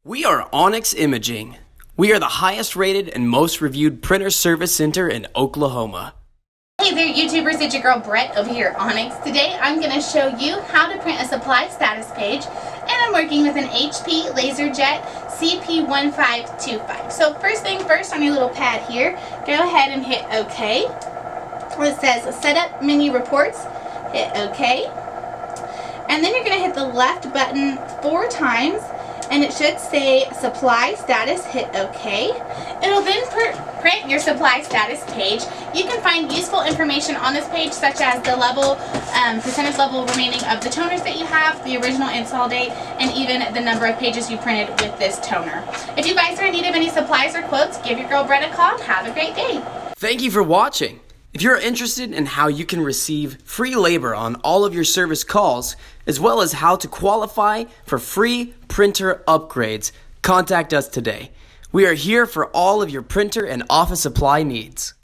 We are Onyx Imaging. We are the highest rated and most reviewed printer service center in Oklahoma. Hey there YouTubers, it's your girl Brett over here at Onyx. Today I'm going to show you how to print a supply status page, and I'm working with an HP LaserJet CP1525. So first thing first, on your little pad here, go ahead and hit OK. It says set up menu reports, hit OK. And then you're going to hit the left button 4 times, and it should say supply status, hit OK. It'll then print your supply status page. You can find useful information on this page, such as the level, percentage level remaining of the toners that you have, the original install date, and even the number of pages you printed with this toner. If you guys are in need of any supplies or quotes, give your girl Brett a call. Have a great day. Thank you for watching. If you're interested in how you can receive free labor on all of your service calls, as well as how to qualify for free printer upgrades, contact us today. We are here for all of your printer and office supply needs.